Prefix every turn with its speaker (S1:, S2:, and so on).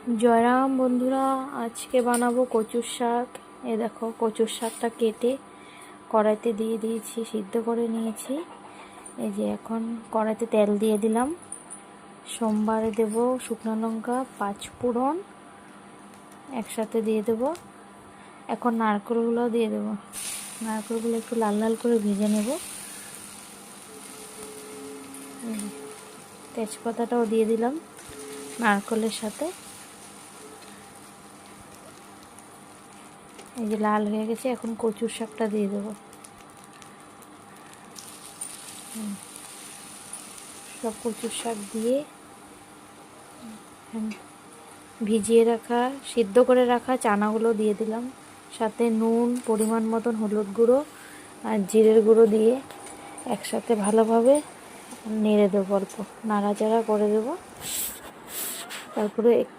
S1: জয়রাম বন্ধুরা, আজকে বানাবো কচুর শাক। এ দেখো, কচুর শাকটা কেটে কড়াইতে দিয়ে দিয়েছি, সিদ্ধ করে নিয়েছি। এই যে এখন কড়াইতে তেল দিয়ে দিলাম। সোমবারে দেব শুকনো লঙ্কা, 5 ফোড়ন একসাথে দিয়ে দেব। এখন নারকেলগুলো দিয়ে দেব। নারকেলগুলো একটু লাল লাল করে ভেজে নেব। তেজপাতাটাও দিয়ে দিলাম নারকেলের সাথে। এই যে লাল হয়ে গেছে, এখন কচুর শাকটা দিয়ে দেবো। সব কচুর শাক দিয়ে ভিজিয়ে রাখা, সিদ্ধ করে রাখা চানাগুলো দিয়ে দিলাম। সাথে নুন, পরিমাণ মতন হলুদ গুঁড়ো আর জিরের গুঁড়ো দিয়ে একসাথে ভালোভাবে নেড়ে দেবো। অল্প নাড়াচাড়া করে দেবো। তারপরে